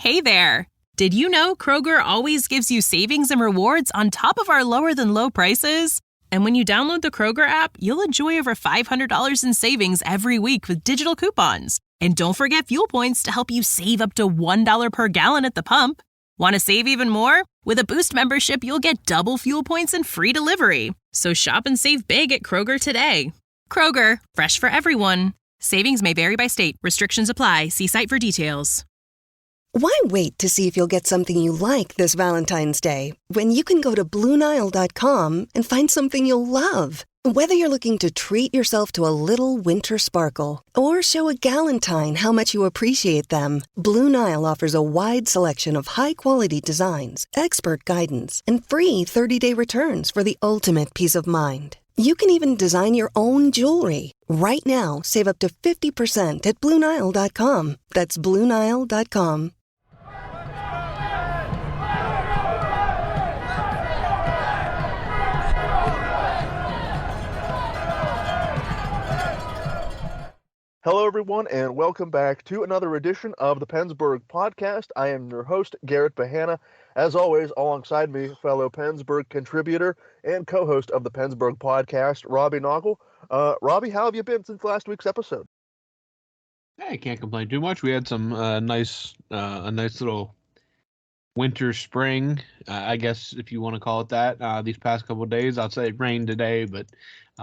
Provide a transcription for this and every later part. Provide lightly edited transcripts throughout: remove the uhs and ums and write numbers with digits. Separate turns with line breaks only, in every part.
Hey there! Did you know Kroger always gives you savings and rewards on top of our lower-than-low prices? And when you download the Kroger app, you'll enjoy over $500 in savings every week with digital coupons. And don't forget fuel points to help you save up to $1 per gallon at the pump. Want to save even more? With a Boost membership, you'll get double fuel points and free delivery. So shop and save big at Kroger today. Kroger, fresh for everyone. Savings may vary by state. Restrictions apply. See site for details.
Why wait to see if you'll get something you like this Valentine's Day when you can go to BlueNile.com and find something you'll love? Whether you're looking to treat yourself to a little winter sparkle or show a galentine how much you appreciate them, Blue Nile offers a wide selection of high-quality designs, expert guidance, and free 30-day returns for the ultimate peace of mind. You can even design your own jewelry. Right now, save up to 50% at BlueNile.com. That's BlueNile.com.
Hello, everyone, and welcome back to another edition of the PensBurgh podcast. I am your host, Garrett Bahana. As always, alongside me, fellow PensBurgh contributor and co-host of the PensBurgh podcast, Robbie Noggle. Robbie, how have you been since last week's episode?
I can't complain too much. We had some a nice little winter spring, I guess if you want to call it that. These past couple of days, I'd say it rained today, but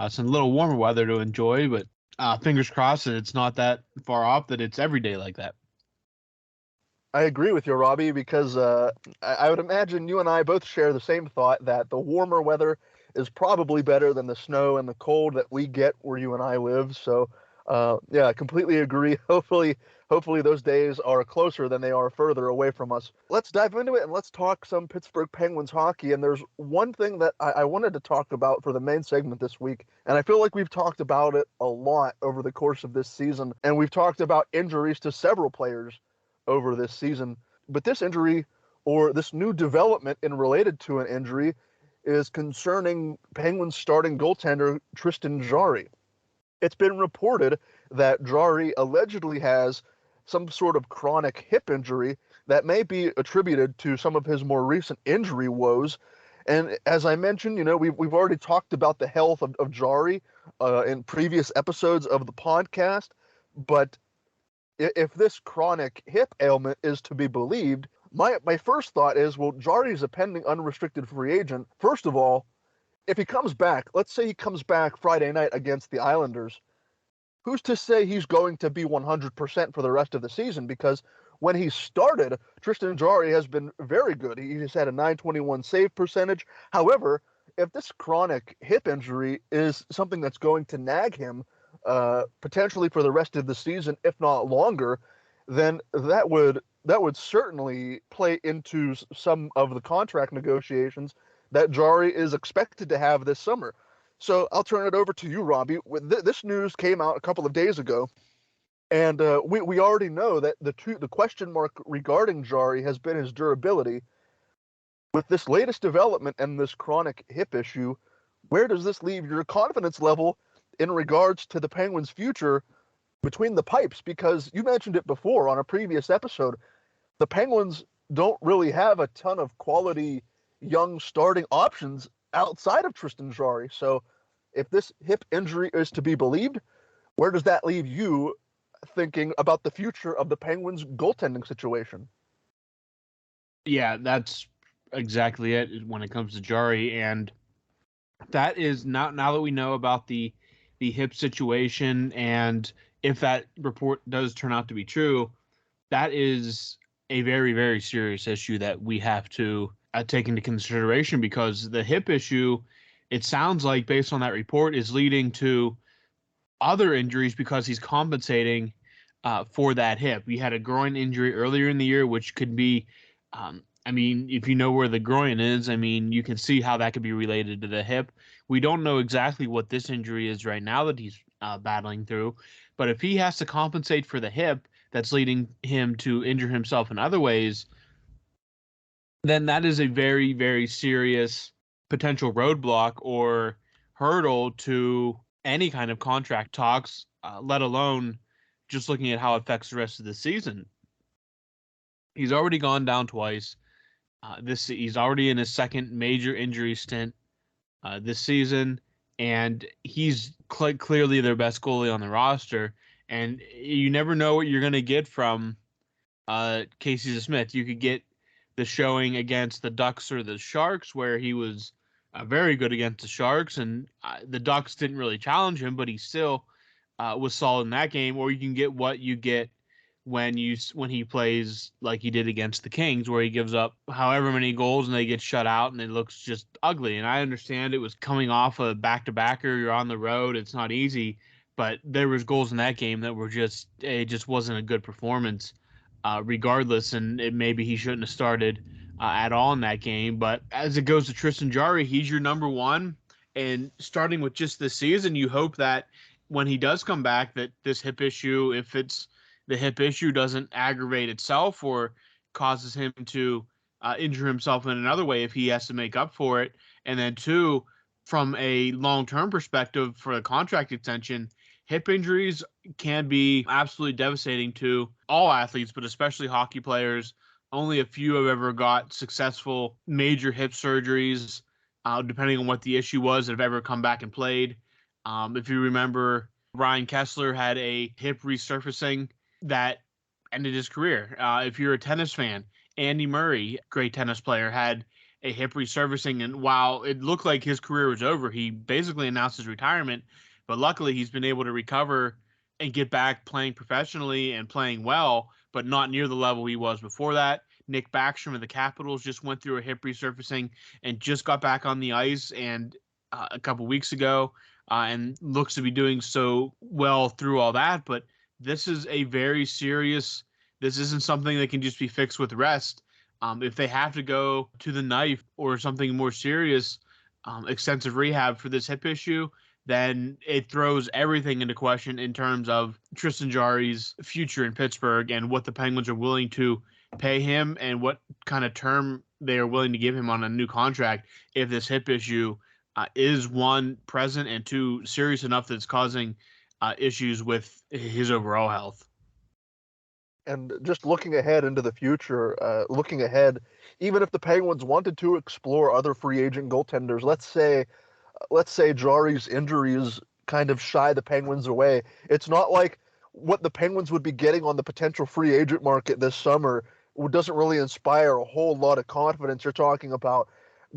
some little warmer weather to enjoy. But fingers crossed that it's not that far off, that it's every day like that.
I agree with you, Robbie, because I would imagine you and I both share the same thought that the warmer weather is probably better than the snow and the cold that we get where you and I live. So, yeah, I completely agree. Hopefully those days are closer than they are further away from us. Let's dive into it and let's talk some Pittsburgh Penguins hockey. And there's one thing that I wanted to talk about for the main segment this week, and I feel like we've talked about it a lot over the course of this season, and we've talked about injuries to several players over this season. But this injury, or this new development in related to an injury, is concerning Penguins starting goaltender Tristan Jarry. It's been reported that Jarry allegedly has some sort of chronic hip injury that may be attributed to some of his more recent injury woes. And as I mentioned, we've already talked about the health of Jarry in previous episodes of the podcast. But if this chronic hip ailment is to be believed, my first thought is, well, Jarry's a pending unrestricted free agent. First of all, if he comes back, let's say he comes back Friday night against the Islanders, who's to say he's going to be 100% for the rest of the season? Because when he started, Tristan Jarry has been very good. He's had a .921 save percentage. However, if this chronic hip injury is something that's going to nag him potentially for the rest of the season, if not longer, then that would certainly play into some of the contract negotiations that Jarry is expected to have this summer. So I'll turn it over to you, Robbie. This news came out a couple of days ago, and we already know that the question mark regarding Jarry has been his durability. With this latest development and this chronic hip issue, where does this leave your confidence level in regards to the Penguins' future between the pipes? Because you mentioned it before on a previous episode, the Penguins don't really have a ton of quality young starting options outside of Tristan Jarry. So if this hip injury is to be believed, where does that leave you thinking about the future of the Penguins' goaltending situation?
Yeah, that's exactly it when it comes to Jarry. And that is now that we know about the hip situation, and if that report does turn out to be true, that is a very, very serious issue that we have to take into consideration, because the hip issue, it sounds like based on that report, is leading to other injuries because he's compensating for that hip. He had a groin injury earlier in the year, which could be, if you know where the groin is, you can see how that could be related to the hip. We don't know exactly what this injury is right now that he's battling through, but if he has to compensate for the hip that's leading him to injure himself in other ways, then that is a very, very serious potential roadblock or hurdle to any kind of contract talks, let alone just looking at how it affects the rest of the season. He's already gone down twice. He's already in his second major injury stint this season, and he's clearly their best goalie on the roster. And you never know what you're going to get from Casey Smith. You could get the showing against the Ducks or the Sharks, where he was very good against the Sharks, and the Ducks didn't really challenge him, but he still was solid in that game. Or you can get what you get when he plays like he did against the Kings, where he gives up however many goals and they get shut out and it looks just ugly. And I understand it was coming off a back-to-backer. You're on the road. It's not easy, but there was goals in that game that were it just wasn't a good performance regardless. And maybe he shouldn't have started at all in that game. But as it goes to Tristan Jarry, he's your number one. And starting with just this season, you hope that when he does come back, that this hip issue, if it's the hip issue, doesn't aggravate itself or causes him to injure himself in another way if he has to make up for it. And then two, from a long-term perspective for the contract extension, hip injuries can be absolutely devastating to all athletes, but especially hockey players. Only a few have ever got successful major hip surgeries, depending on what the issue was, that have ever come back and played. If you remember, Ryan Kessler had a hip resurfacing that ended his career. If you're a tennis fan, Andy Murray, great tennis player, had a hip resurfacing, and while it looked like his career was over, he basically announced his retirement. But luckily, he's been able to recover and get back playing professionally and playing well, but not near the level he was before that. Nick Backstrom of the Capitals just went through a hip resurfacing and just got back on the ice and a couple weeks ago, and looks to be doing so well through all that. But this is a very serious. This isn't something that can just be fixed with rest. If they have to go to the knife or something more serious, extensive rehab for this hip issue, then it throws everything into question in terms of Tristan Jarry's future in Pittsburgh and what the Penguins are willing to pay him and what kind of term they are willing to give him on a new contract if this hip issue is, one, present, and two, serious enough that it's causing issues with his overall health.
And just looking ahead into the future, even if the Penguins wanted to explore other free agent goaltenders, let's say Jarry's injuries kind of shy the Penguins away. It's not like what the Penguins would be getting on the potential free agent market this summer doesn't really inspire a whole lot of confidence. You're talking about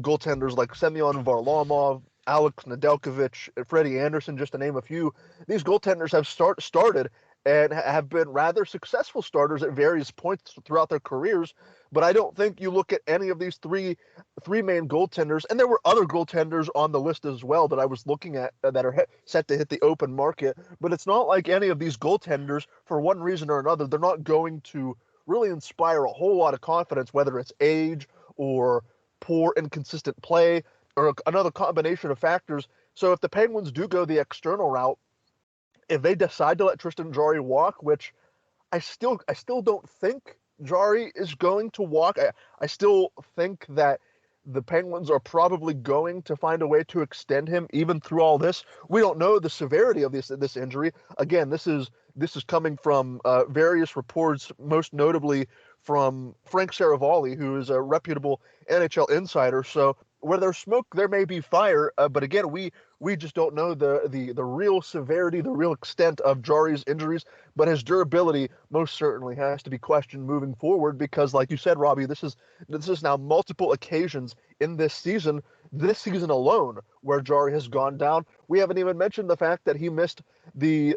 goaltenders like Semyon Varlamov, Alex Nedeljkovic, Freddie Andersen, just to name a few. These goaltenders have started and have been rather successful starters at various points throughout their careers. But I don't think you look at any of these three main goaltenders, and there were other goaltenders on the list as well that I was looking at that are set to hit the open market. But it's not like any of these goaltenders, for one reason or another, they're not going to really inspire a whole lot of confidence, whether it's age or poor, inconsistent play or another combination of factors. So if the Penguins do go the external route, if they decide to let Tristan Jarry walk, which I still don't think Jarry is going to walk. I still think that the Penguins are probably going to find a way to extend him even through all this. We don't know the severity of this injury. Again, this is coming from various reports, most notably from Frank Saravalli, who is a reputable NHL insider. So where there's smoke, there may be fire. But again, we just don't know the real severity, the real extent of Jarry's injuries. But his durability most certainly has to be questioned moving forward, because, like you said, Robbie, this is now multiple occasions in this season alone, where Jarry has gone down. We haven't even mentioned the fact that he missed the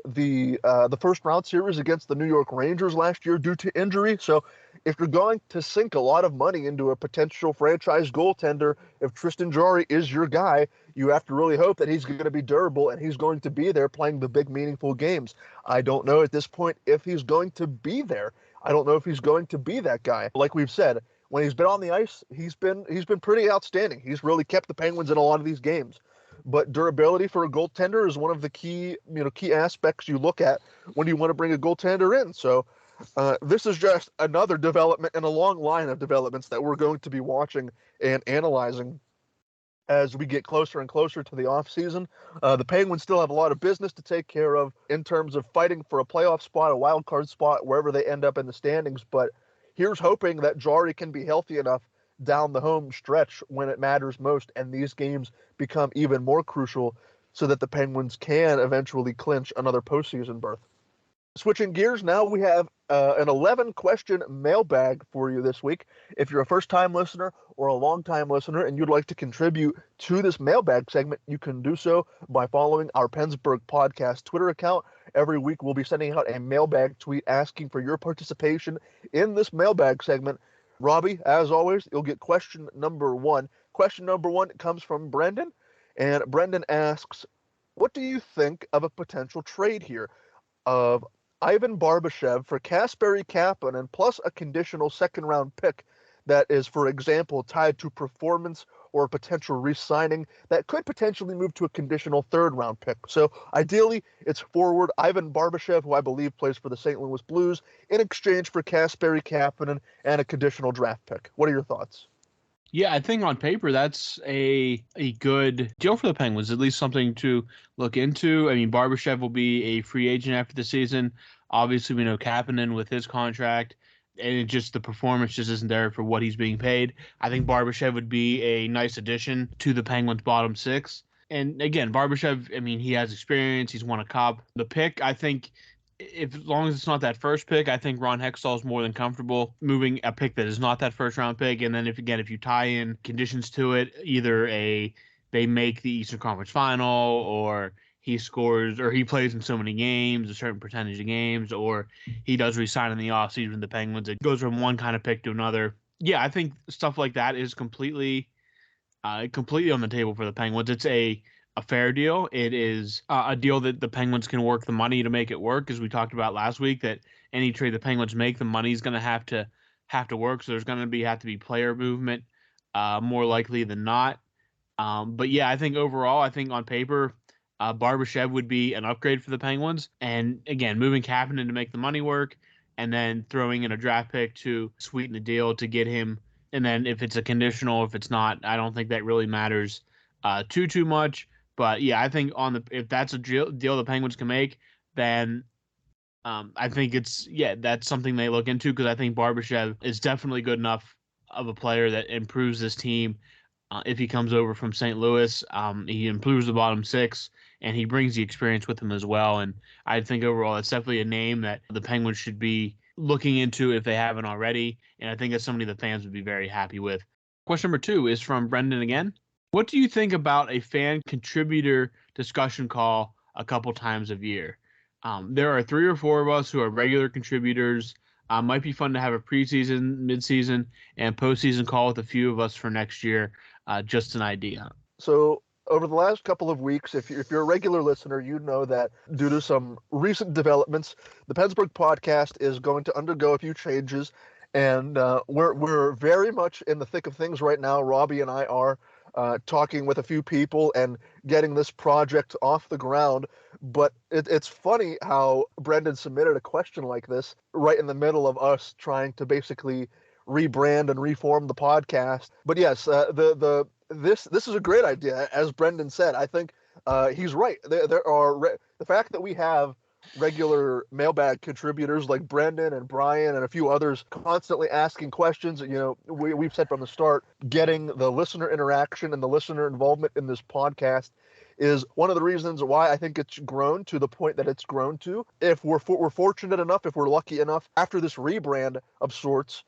first round series against the New York Rangers last year due to injury. So if you're going to sink a lot of money into a potential franchise goaltender, if Tristan Jarry is your guy, you have to really hope that he's going to be durable and he's going to be there playing the big, meaningful games. I don't know at this point if he's going to be there. I don't know if he's going to be that guy. Like we've said, when he's been on the ice, he's been pretty outstanding. He's really kept the Penguins in a lot of these games. But durability for a goaltender is one of the key aspects you look at when you want to bring a goaltender in. So this is just another development in a long line of developments that we're going to be watching and analyzing as we get closer and closer to the offseason. The Penguins still have a lot of business to take care of in terms of fighting for a playoff spot, a wild card spot, wherever they end up in the standings. But here's hoping that Jarry can be healthy enough down the home stretch when it matters most, and these games become even more crucial so that the Penguins can eventually clinch another postseason berth. Switching gears now, we have an 11-question mailbag for you this week. If you're a first-time listener or a long-time listener and you'd like to contribute to this mailbag segment, you can do so by following our PensBurgh podcast Twitter account. Every week we'll be sending out a mailbag tweet asking for your participation in this mailbag segment. Robbie, as always, you'll get question number 1. Question number 1 comes from Brendan, and Brendan asks, what do you think of a potential trade here of Ivan Barbashev for Kasperi Kapanen plus a conditional second-round pick that is, for example, tied to performance or potential re-signing that could potentially move to a conditional third-round pick? So ideally, it's forward Ivan Barbashev, who I believe plays for the St. Louis Blues, in exchange for Kasperi Kapanen and a conditional draft pick. What are your thoughts?
Yeah, I think on paper that's a good deal for the Penguins, at least something to look into. I mean, Barbashev will be a free agent after the season. Obviously, we know Kapanen with his contract, and the performance just isn't there for what he's being paid. I think Barbashev would be a nice addition to the Penguins' bottom six. And again, Barbashev, I mean, he has experience. He's won a cup. The pick, I think, as long as it's not that first pick, I think Ron Hextall is more than comfortable moving a pick that is not that first round pick. And then if you tie in conditions to it, either they make the Eastern Conference Final, or he scores, or he plays in so many games, a certain percentage of games, or he does resign in the offseason with the Penguins, it goes from one kind of pick to another. Yeah, I think stuff like that is completely on the table for the Penguins. It's a fair deal. It is a deal that the Penguins can work the money to make it work, as we talked about last week, that any trade the Penguins make, the money is going to have to work. So there's going to have to be player movement, more likely than not. But yeah, I think overall, on paper, Barbashev would be an upgrade for the Penguins. And again, moving Kapanen to make the money work, and then throwing in a draft pick to sweeten the deal to get him. And then if it's a conditional, if it's not, I don't think that really matters too much. But yeah, I think if that's a deal the Penguins can make, then I think that's something they look into, because I think Barbashev is definitely good enough of a player that improves this team. If he comes over from St. Louis, he improves the bottom six, and he brings the experience with him as well. And I think overall, it's definitely a name that the Penguins should be looking into if they haven't already. And I think that's somebody the fans would be very happy with. Question number 2 is from Brendan again. What do you think about a fan contributor discussion call a couple times a year? There are 3 or 4 of us who are regular contributors. Might be fun to have a preseason, midseason, and postseason call with a few of us for next year. Just an idea.
So over the last couple of weeks, if you're a regular listener, you know that due to some recent developments, the PensBurgh podcast is going to undergo a few changes, and we're very much in the thick of things right now. Robbie and I are talking with a few people and getting this project off the ground. But it's funny how Brendan submitted a question like this right in the middle of us trying to basically rebrand and reform the podcast. But yes, this is a great idea, as Brendan said. I think he's right. There are the fact that we have regular mailbag contributors like Brendan and Brian and a few others constantly asking questions. We've said from the start, getting the listener interaction and the listener involvement in this podcast is one of the reasons why I think it's grown to the point that it's grown to. If we're fortunate enough, if we're lucky enough, after this rebrand of sorts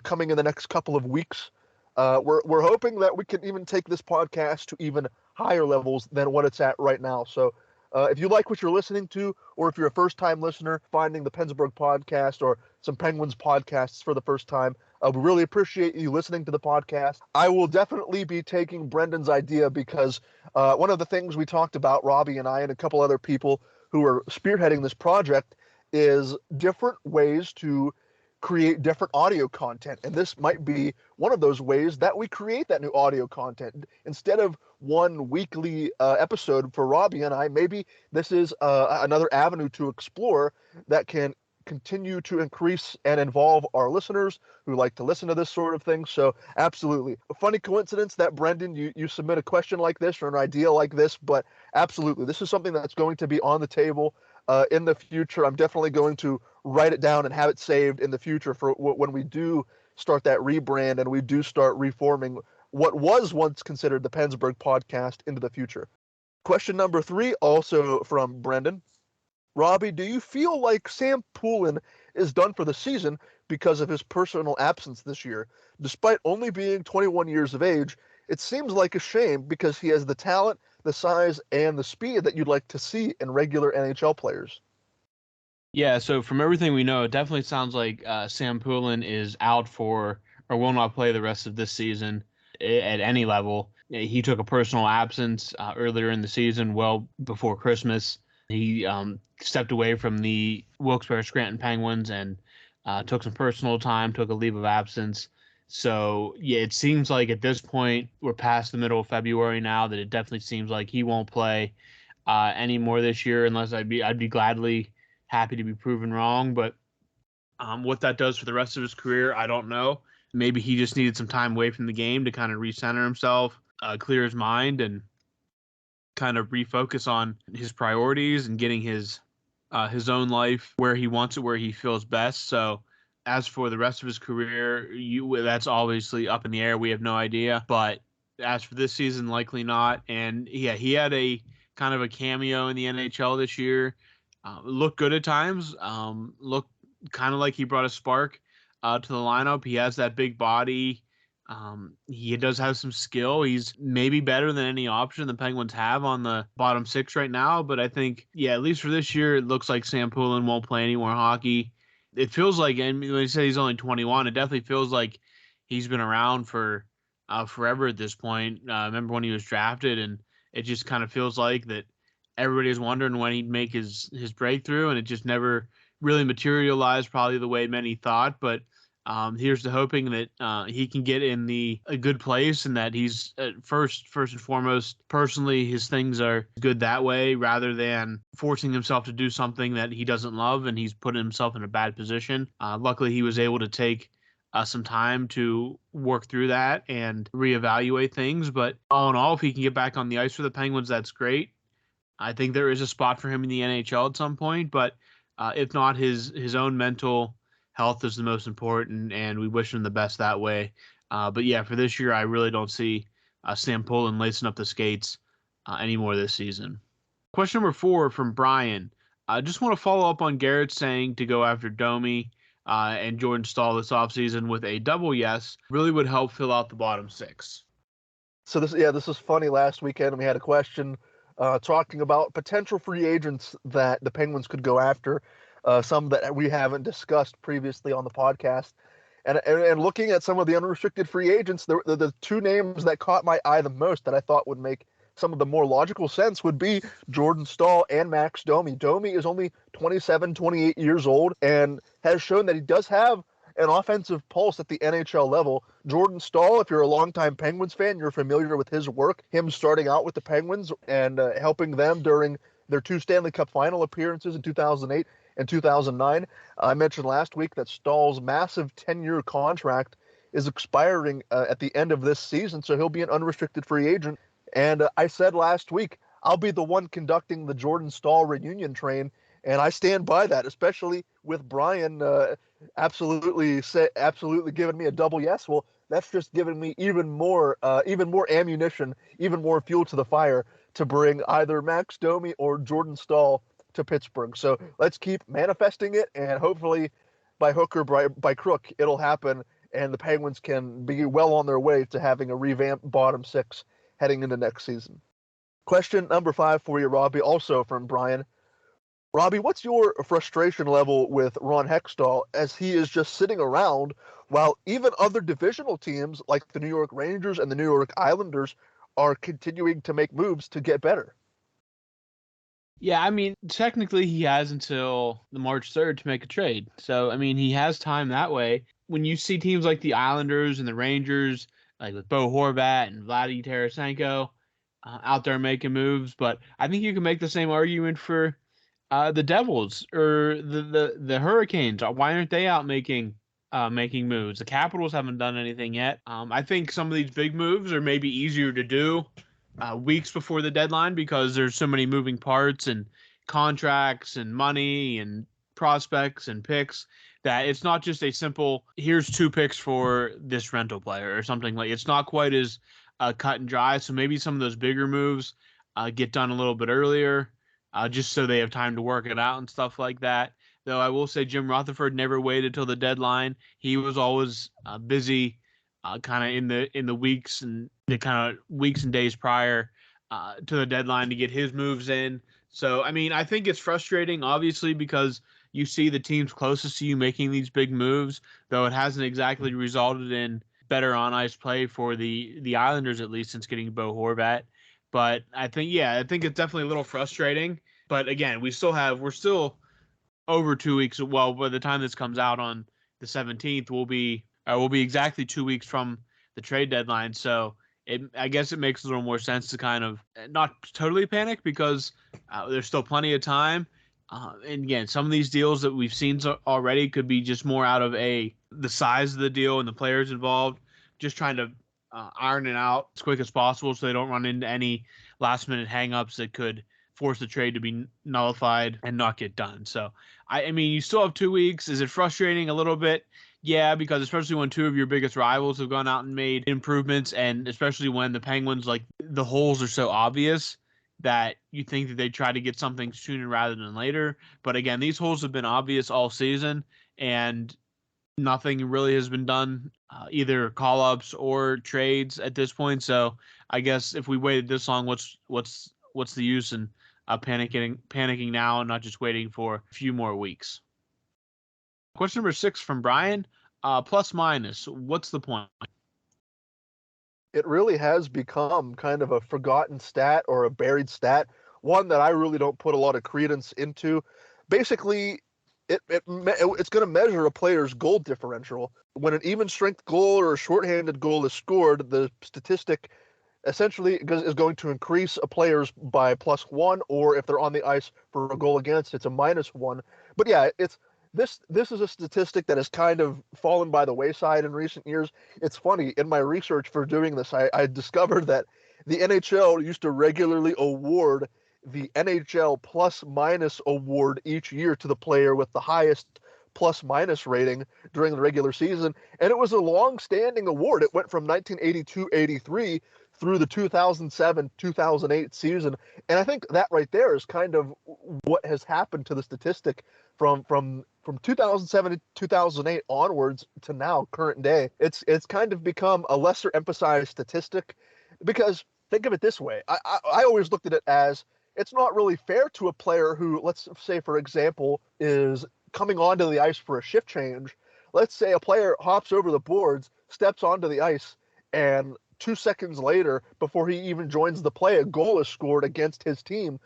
coming in the next couple of weeks, we're hoping that we can even take this podcast to even higher levels than what it's at right now. So if you like what you're listening to, or if you're a first-time listener finding the PensBurgh podcast or some Penguins podcasts for the first time, we really appreciate you listening to the podcast. I will definitely be taking Brendan's idea, because one of the things we talked about, Robbie and I and a couple other people who are spearheading this project, is different ways to create different audio content. And this might be one of those ways that we create that new audio content. Instead of one weekly episode for Robbie and I, maybe this is another avenue to explore that can continue to increase and involve our listeners who like to listen to this sort of thing. So absolutely. A funny coincidence that, Brendan, you submit a question like this or an idea like this, but absolutely, this is something that's going to be on the table in the future. I'm definitely going to write it down and have it saved in the future for when we do start that rebrand and we do start reforming what was once considered the PensBurgh podcast into the future. Question number 3, also from Brendan. Robbie, do you feel like Sam Poulin is done for the season because of his personal absence this year? Despite only being 21 years of age, it seems like a shame because he has the talent, the size, and the speed that you'd like to see in regular NHL players.
Yeah, so from everything we know, it definitely sounds like Sam Poulin is out for or will not play the rest of this season at any level. He took a personal absence earlier in the season, well before Christmas. He stepped away from the Wilkes-Barre-Scranton Penguins and took some personal time, took a leave of absence. So, yeah, it seems like at this point, we're past the middle of February now, that it definitely seems like he won't play anymore this year, unless I'd be gladly happy to be proven wrong. But what that does for the rest of his career, I don't know. Maybe he just needed some time away from the game to kind of recenter himself, clear his mind, and kind of refocus on his priorities and getting his own life where he wants it, where he feels best. So as for the rest of his career, that's obviously up in the air. We have no idea. But as for this season, likely not. And yeah, he had a kind of a cameo in the NHL this year. Looked good at times. Looked kind of like he brought a spark to the lineup. He has that big body. He does have some skill. He's maybe better than any option the Penguins have on the bottom 6 right now. But I think, yeah, at least for this year, it looks like Sam Poulin won't play any more hockey. It feels like, and when you say he's only 21, it definitely feels like he's been around for forever at this point. I remember when he was drafted, and it just kind of feels like that everybody was wondering when he'd make his breakthrough, and it just never really materialized probably the way many thought. But here's to hoping that he can get in a good place, and that he's first and foremost, personally, his things are good that way, rather than forcing himself to do something that he doesn't love, and he's putting himself in a bad position. Luckily, he was able to take some time to work through that and reevaluate things. But all in all, if he can get back on the ice for the Penguins, that's great. I think there is a spot for him in the NHL at some point, but if not, his own mental health is the most important, and we wish him the best that way. But yeah, for this year, I really don't see Sam Poulin lacing up the skates anymore this season. Question number 4 from Brian. I just want to follow up on Garrett saying to go after Domi and Jordan Staal this offseason with a double yes really would help fill out the bottom 6.
So this is funny. Last weekend we had a question talking about potential free agents that the Penguins could go after, some that we haven't discussed previously on the podcast. And looking at some of the unrestricted free agents, the 2 names that caught my eye the most that I thought would make some of the more logical sense would be Jordan Staal and Max Domi. Domi is only 27, 28 years old and has shown that he does have an offensive pulse at the NHL level. Jordan Staal, if you're a longtime Penguins fan, you're familiar with his work, him starting out with the Penguins and helping them during their 2 Stanley Cup final appearances in 2008 and 2009. I mentioned last week that Staal's massive 10-year contract is expiring at the end of this season, so he'll be an unrestricted free agent. And I said last week, I'll be the one conducting the Jordan Staal reunion train, and I stand by that, especially with Brian absolutely giving me a double yes. Well, that's just giving me even more ammunition, even more fuel to the fire to bring either Max Domi or Jordan Staal to Pittsburgh. So let's keep manifesting it, and hopefully by hook or by crook, it'll happen, and the Penguins can be well on their way to having a revamped bottom 6 heading into next season. Question number 5 for you, Robbie, also from Brian. Robbie, what's your frustration level with Ron Hextall as he is just sitting around while even other divisional teams like the New York Rangers and the New York Islanders are continuing to make moves to get better?
Yeah, I mean, technically he has until the March 3rd to make a trade. So, I mean, he has time that way. When you see teams like the Islanders and the Rangers, like with Bo Horvat and Vladdy Tarasenko out there making moves, but I think you can make the same argument for the Devils or the Hurricanes. Why aren't they out making moves? The Capitals haven't done anything yet. I think some of these big moves are maybe easier to do weeks before the deadline because there's so many moving parts and contracts and money and prospects and picks, that it's not just a simple, here's 2 picks for this rental player or something. Like, it's not quite as cut and dry. So maybe some of those bigger moves get done a little bit earlier, just so they have time to work it out and stuff like that. Though I will say Jim Rutherford never waited till the deadline. He was always busy, kind of in the weeks and the kind of weeks and days prior to the deadline to get his moves in. So, I mean, I think it's frustrating, obviously, because you see the teams closest to you making these big moves, though it hasn't exactly resulted in better on-ice play for the Islanders, at least, since getting Bo Horvat. But I think it's definitely a little frustrating. But again, we're still over 2 weeks. Well, by the time this comes out on the 17th, we'll be exactly 2 weeks from the trade deadline. So I guess it makes a little more sense to kind of not totally panic, because there's still plenty of time. And again, some of these deals that we've seen already could be just more out of the size of the deal and the players involved, just trying to iron it out as quick as possible so they don't run into any last-minute hang-ups that could force the trade to be nullified and not get done. So, I mean, you still have 2 weeks. Is it frustrating a little bit? Yeah, because especially when 2 of your biggest rivals have gone out and made improvements, and especially when the Penguins, like, the holes are so obvious that you think that they try to get something sooner rather than later. But again, these holes have been obvious all season, and nothing really has been done, either call-ups or trades at this point. So I guess if we waited this long, what's the use in panicking now and not just waiting for a few more weeks? Question number 6 from Brian. Plus minus, what's the point?
It really has become kind of a forgotten stat or a buried stat, one that I really don't put a lot of credence into. Basically, it's going to measure a player's goal differential. When an even strength goal or a shorthanded goal is scored, the statistic essentially is going to increase a player's by +1, or if they're on the ice for a goal against, it's a -1. But yeah, this is a statistic that has kind of fallen by the wayside in recent years. It's funny, in my research for doing this, I discovered that the NHL used to regularly award the NHL plus-minus award each year to the player with the highest plus-minus rating during the regular season, and it was a long-standing award. It went from 1982-83 through the 2007-2008 season, and I think that right there is kind of what has happened to the statistic from 2007 to 2008 onwards to now, current day. It's kind of become a lesser emphasized statistic, because think of it this way. I always looked at it as, it's not really fair to a player who, let's say, for example, is coming onto the ice for a shift change. Let's say a player hops over the boards, steps onto the ice, and 2 seconds later, before he even joins the play, a goal is scored against his team.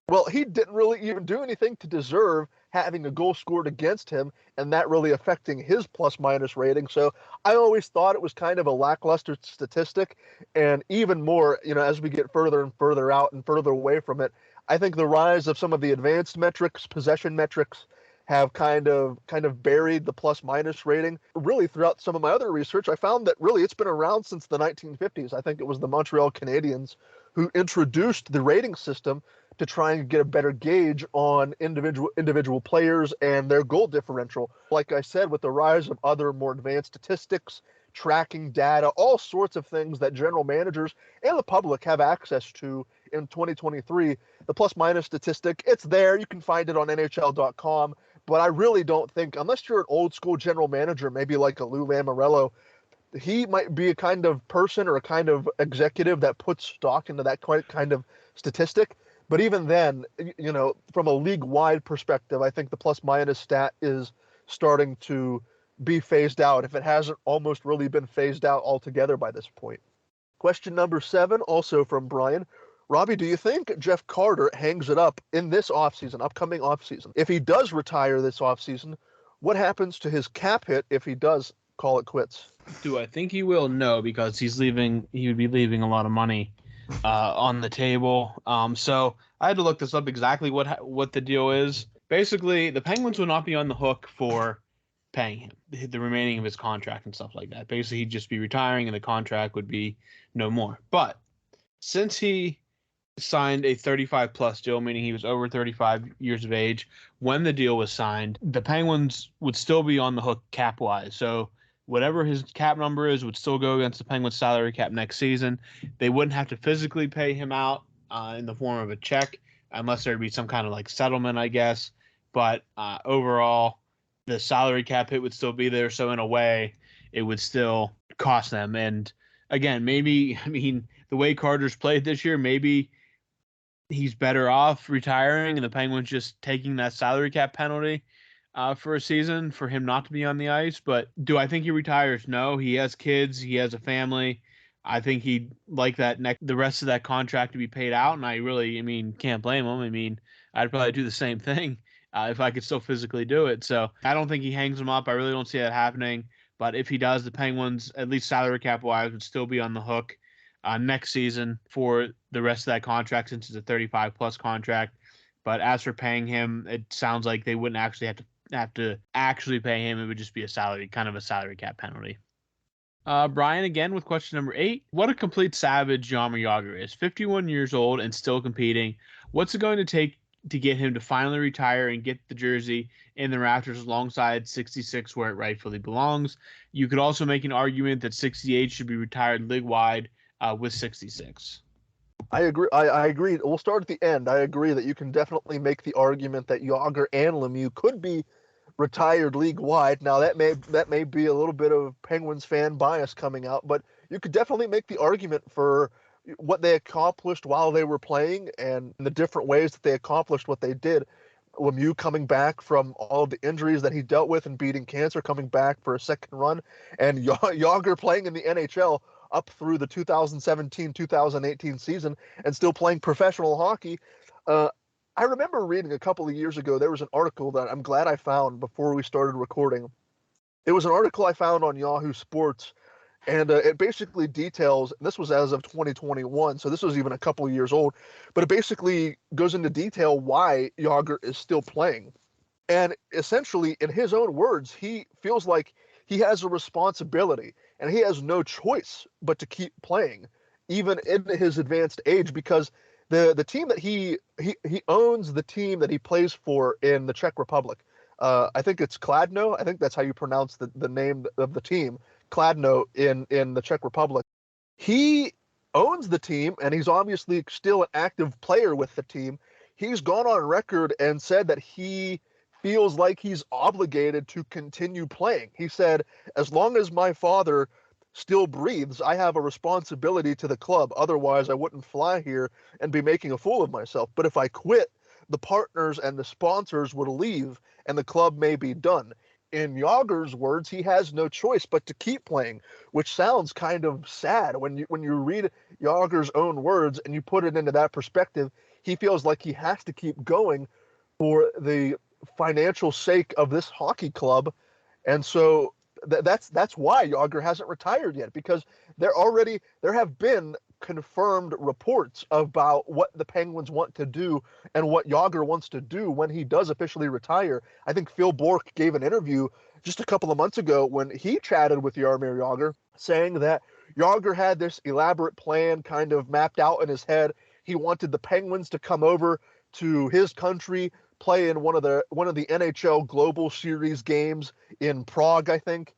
Well, he didn't really even do anything to deserve having a goal scored against him, and that really affecting his plus-minus rating. So I always thought it was kind of a lackluster statistic, and even more, as we get further and further out and further away from it, I think the rise of some of the advanced metrics, possession metrics, have kind of buried the plus-minus rating. Really, throughout some of my other research, I found that really it's been around since the 1950s. I think it was the Montreal Canadiens who introduced the rating system to try and get a better gauge on individual players and their goal differential. Like I said, with the rise of other more advanced statistics, tracking data, all sorts of things that general managers and the public have access to in 2023, the plus-minus statistic, it's there. You can find it on NHL.com. But I really don't think, unless you're an old-school general manager, maybe like a Lou Lamoriello, he might be a kind of person or a kind of executive that puts stock into that kind of statistic. But even then, from a league-wide perspective, I think the plus-minus stat is starting to be phased out, if it hasn't almost really been phased out altogether by this point. Question number 7, also from Brian. Robbie, do you think Jeff Carter hangs it up in this upcoming offseason? If he does retire this offseason, what happens to his cap hit if he does call it quits?
Do I think he will? No, because he would be leaving a lot of money on the table. So I had to look this up exactly what the deal is. Basically, the Penguins will not be on the hook for paying him the remaining of his contract and stuff like that. Basically, he'd just be retiring and the contract would be no more. But since he signed a 35-plus deal, meaning he was over 35 years of age when the deal was signed, the Penguins would still be on the hook cap-wise. So whatever his cap number is would still go against the Penguins' salary cap next season. They wouldn't have to physically pay him out in the form of a check unless there'd be some kind of like settlement, I guess. But overall, the salary cap hit would still be there. So in a way, it would still cost them. And again, maybe, I mean, the way Carter's played this year, maybe he's better off retiring and the Penguins just taking that salary cap penalty for a season for him not to be on the ice. But do I think he retires? No. He has kids. He has a family. I think he'd like the rest of that contract to be paid out. And I really, can't blame him. I mean, I'd probably do the same thing if I could still physically do it. So I don't think he hangs him up. I really don't see that happening. But if he does, the Penguins, at least salary cap wise, would still be on the hook next season for the rest of that contract since it's a 35-plus contract. But as for paying him, it sounds like they wouldn't actually have to actually pay him. It would just be a salary cap penalty. Brian, again, with question number 8. What a complete savage Jaromir Jagr is. 51 years old and still competing. What's it going to take to get him to finally retire and get the jersey in the rafters alongside 66 where it rightfully belongs? You could also make an argument that 68 should be retired league-wide with 66.
I agree. I agree. We'll start at the end. I agree that you can definitely make the argument that Jagr and Lemieux could be retired league-wide. Now, that may be a little bit of Penguins fan bias coming out, but you could definitely make the argument for what they accomplished while they were playing and the different ways that they accomplished what they did. Lemieux coming back from all of the injuries that he dealt with and beating cancer, coming back for a second run, and Jagr playing in the NHL up through the 2017-2018 season and still playing professional hockey. I remember reading a couple of years ago, there was an article that I'm glad I found before we started recording. It was an article I found on Yahoo Sports, and it basically details, and this was as of 2021, so this was even a couple of years old, but it basically goes into detail why Jagr is still playing. And essentially, in his own words, he feels like he has a responsibility, and he has no choice but to keep playing, even in his advanced age, because the team that he owns, the team that he plays for in the Czech Republic. I think it's Kladno. I think that's how you pronounce the name of the team, Kladno in the Czech Republic. He owns the team, and he's obviously still an active player with the team. He's gone on record and said that he feels like he's obligated to continue playing. He said, as long as my father still breathes, I have a responsibility to the club. Otherwise, I wouldn't fly here and be making a fool of myself. But if I quit, the partners and the sponsors would leave and the club may be done. In Jagr's words, he has no choice but to keep playing, which sounds kind of sad when you read Jagr's own words and you put it into that perspective. He feels like he has to keep going for the financial sake of this hockey club. And so that's why Jagr hasn't retired yet, because there have been confirmed reports about what the Penguins want to do and what Jagr wants to do when he does officially retire. I think Phil Bourque gave an interview just a couple of months ago when he chatted with Jaromir Jagr, saying that Jagr had this elaborate plan kind of mapped out in his head. He wanted the Penguins to come over to his country, play in one of the NHL Global Series games in Prague, I think.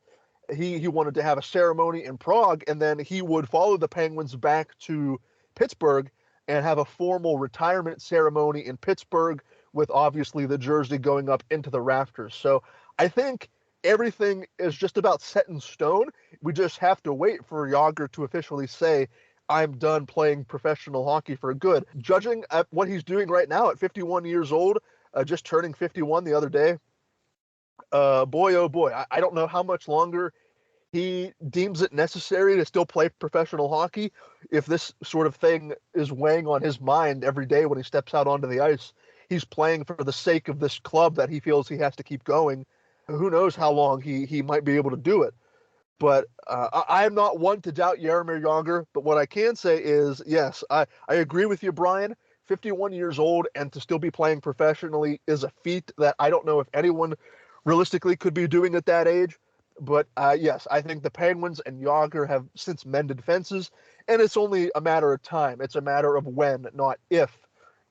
He wanted to have a ceremony in Prague, and then he would follow the Penguins back to Pittsburgh and have a formal retirement ceremony in Pittsburgh with obviously the jersey going up into the rafters. So I think everything is just about set in stone. We just have to wait for Jagr to officially say, I'm done playing professional hockey for good. Judging at what he's doing right now at 51 years old, just turning 51 the other day, boy, oh boy, I don't know how much longer he deems it necessary to still play professional hockey. If this sort of thing is weighing on his mind every day when he steps out onto the ice, he's playing for the sake of this club that he feels he has to keep going. Who knows how long he might be able to do it. But I am not one to doubt Jaromir Jagr, but what I can say is, yes, I agree with you, Brian. 51 years old and to still be playing professionally is a feat that I don't know if anyone realistically could be doing at that age. But yes, I think the Penguins and Jagr have since mended fences, and it's only a matter of time. It's a matter of when, not if,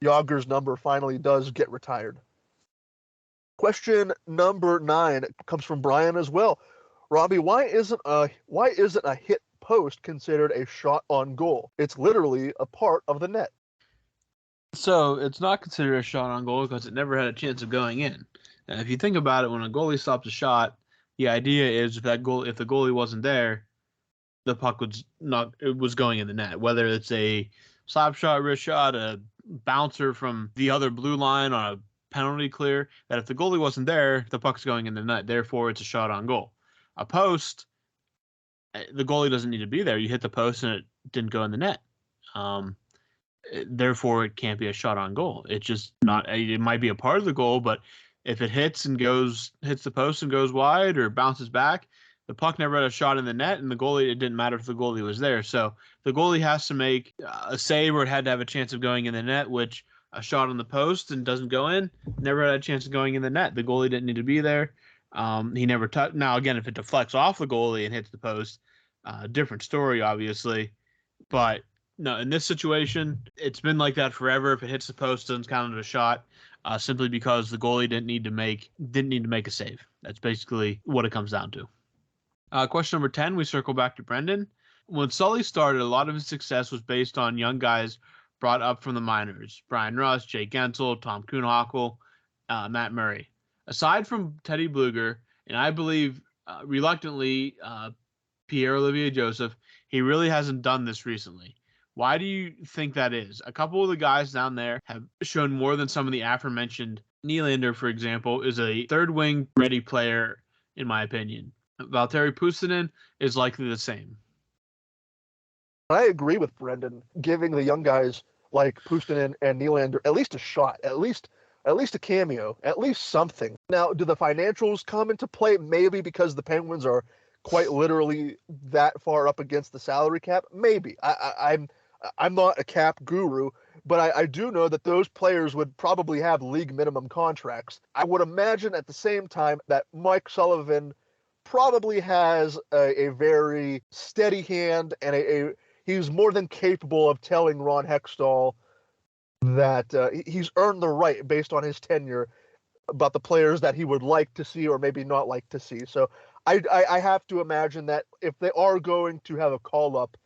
Jagr's number finally does get retired. Question number 9 comes from Brian as well. Robbie, why isn't a hit post considered a shot on goal? It's literally a part of the net.
So it's not considered a shot on goal because it never had a chance of going in. And if you think about it, when a goalie stops a shot, the idea is if the goalie wasn't there, the puck was going in the net. Whether it's a slap shot, wrist shot, a bouncer from the other blue line on a penalty clear, that if the goalie wasn't there, the puck's going in the net. Therefore, it's a shot on goal. A post, the goalie doesn't need to be there. You hit the post and it didn't go in the net. Therefore, it can't be a shot on goal. It's just not. It might be a part of the goal, but if it hits the post and goes wide or bounces back, the puck never had a shot in the net, and it didn't matter if the goalie was there. So the goalie has to make a save where it had to have a chance of going in the net, which a shot on the post and doesn't go in, never had a chance of going in the net. The goalie didn't need to be there. He never touched. Now, again, if it deflects off the goalie and hits the post, different story, obviously. But no, in this situation, it's been like that forever. If it hits the post, it doesn't count as a shot, simply because the goalie didn't need to make a save. That's basically what it comes down to. Question number 10, we circle back to Brendan. When Sully started, a lot of his success was based on young guys brought up from the minors. Brian Rust, Jake Gensel, Tom Kuhnhackl, Matt Murray. Aside from Teddy Bluger, and I believe reluctantly Pierre-Olivier Joseph, he really hasn't done this recently. Why do you think that is? A couple of the guys down there have shown more than some of the aforementioned. Nylander, for example, is a third wing ready player, in my opinion. Valtteri Puustinen is likely the same.
I agree with Brendan, giving the young guys like Puustinen and Nylander at least a shot, at least a cameo, at least something. Now, do the financials come into play? Maybe because the Penguins are quite literally that far up against the salary cap. Maybe. I'm not a cap guru, but I do know that those players would probably have league minimum contracts. I would imagine at the same time that Mike Sullivan probably has a very steady hand, and he's more than capable of telling Ron Hextall that he's earned the right based on his tenure about the players that he would like to see or maybe not like to see. So I have to imagine that if they are going to have a call-up,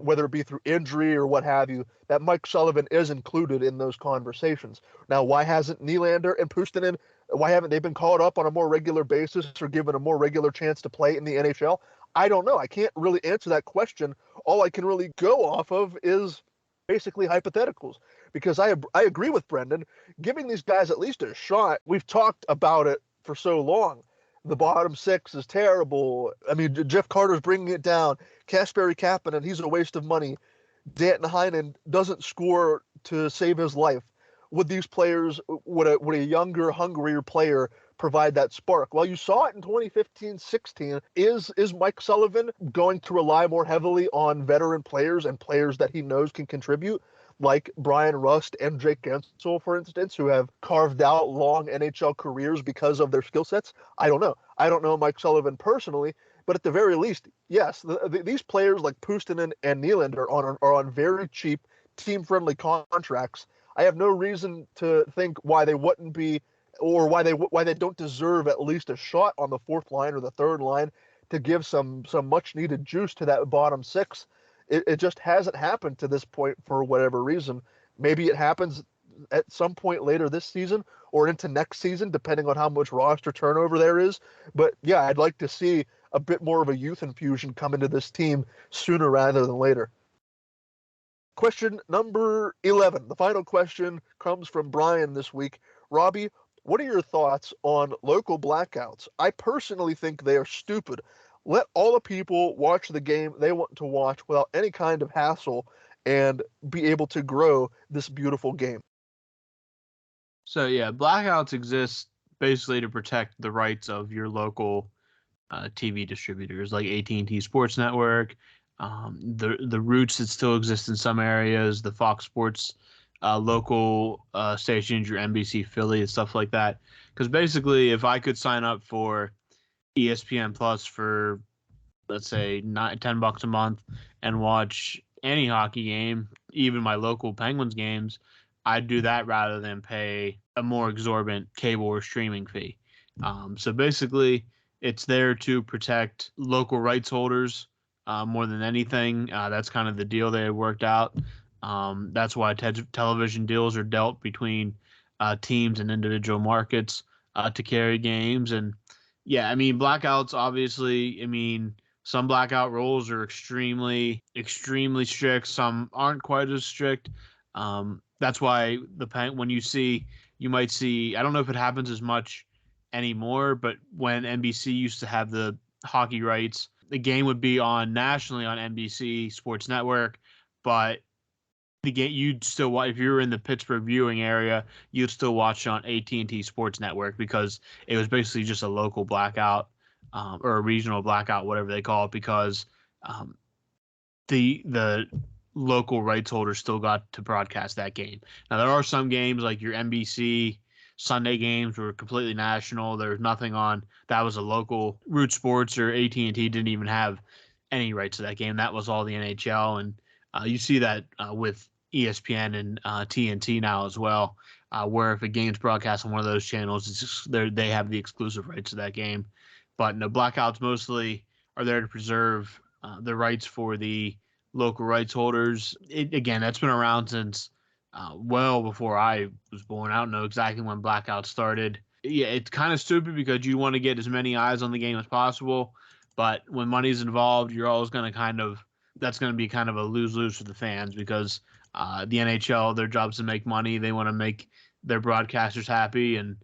whether it be through injury or what have you, that Mike Sullivan is included in those conversations. Now, why hasn't Nylander and Puustinen, why haven't they been called up on a more regular basis or given a more regular chance to play in the NHL? I don't know. I can't really answer that question. All I can really go off of is basically hypotheticals, because I agree with Brendan. Giving these guys at least a shot, we've talked about it for so long. The bottom six is terrible. I mean, Jeff Carter's bringing it down. Kasperi Kapanen, he's a waste of money. Danton Heinen doesn't score to save his life. Would these players, would a younger, hungrier player provide that spark? Well, you saw it in 2015-16. Is Mike Sullivan going to rely more heavily on veteran players and players that he knows can contribute, like Brian Rust and Jake Gensel, for instance, who have carved out long NHL careers because of their skill sets? I don't know. I don't know Mike Sullivan personally, but at the very least, yes, these players like Puustinen and Nylander are on very cheap, team-friendly contracts. I have no reason to think why they wouldn't be, or why they don't deserve at least a shot on the fourth line or the third line to give some much-needed juice to that bottom six. It just hasn't happened to this point for whatever reason. Maybe it happens at some point later this season or into next season, depending on how much roster turnover there is. But yeah, I'd like to see a bit more of a youth infusion come into this team sooner rather than later. Question number 11. The final question comes from Brian this week. Robbie, what are your thoughts on local blackouts? I personally think they are stupid. Let all the people watch the game they want to watch without any kind of hassle and be able to grow this beautiful game.
So, yeah, blackouts exist basically to protect the rights of your local TV distributors like AT&T Sports Network, the Roots that still exist in some areas, the Fox Sports local stations, your NBC Philly and stuff like that. Because basically, if I could sign up for ESPN Plus for, let's say, $10 a month and watch any hockey game, even my local Penguins games, I'd do that rather than pay a more exorbitant cable or streaming fee. So basically, it's there to protect local rights holders more than anything. That's kind of the deal they had worked out. That's why television deals are dealt between teams and individual markets to carry games. And yeah, I mean, blackouts, obviously, I mean, some blackout rules are extremely, extremely strict. Some aren't quite as strict. That's why when you might see, I don't know if it happens as much anymore, but when NBC used to have the hockey rights, the game would be on nationally on NBC Sports Network, but the game you'd still watch if you were in the Pittsburgh viewing area, you'd still watch on AT&T Sports Network because it was basically just a local blackout or a regional blackout, whatever they call it, because the local rights holders still got to broadcast that game. Now there are some games like your NBC Sunday games were completely national. There's nothing on that was a local. Root Sports or AT&T didn't even have any rights to that game. That was all the NHL, and you see that with ESPN and TNT now as well, where if a game's broadcast on one of those channels, it's just, they have the exclusive rights to that game. But no, blackouts mostly are there to preserve the rights for the local rights holders. Again, that's been around since well before I was born. I don't know exactly when blackout started. Yeah, it's kind of stupid because you want to get as many eyes on the game as possible, but when money's involved, you're always going to that's going to be kind of a lose-lose for the fans because the NHL, their job's to make money. They want to make their broadcasters happy, and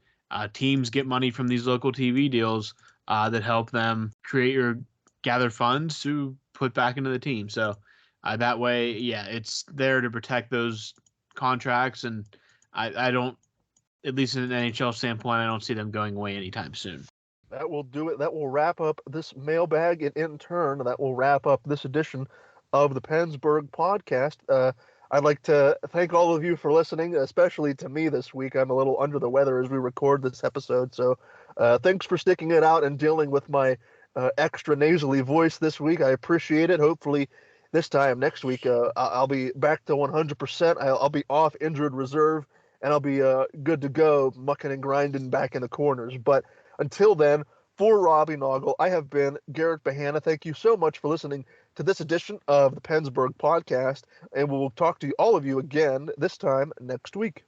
teams get money from these local TV deals that help them create or gather funds to put back into the team. So that way, yeah, it's there to protect those contracts, and I don't, at least in an NHL standpoint, I don't see them going away anytime soon.
That will do it. That will wrap up this mailbag, and in turn, that will wrap up this edition of the PensBurgh podcast. I'd like to thank all of you for listening, especially to me this week. I'm a little under the weather as we record this episode, so thanks for sticking it out and dealing with my extra nasally voice this week. I appreciate it. Hopefully this time next week I'll be back to 100%. I'll be off injured reserve, and I'll be good to go, mucking and grinding back in the corners. But until then, for Robbie Noggle, I have been Garrett Bahana. Thank you so much for listening to this edition of the PensBurgh podcast, and we'll talk to all of you again this time next week.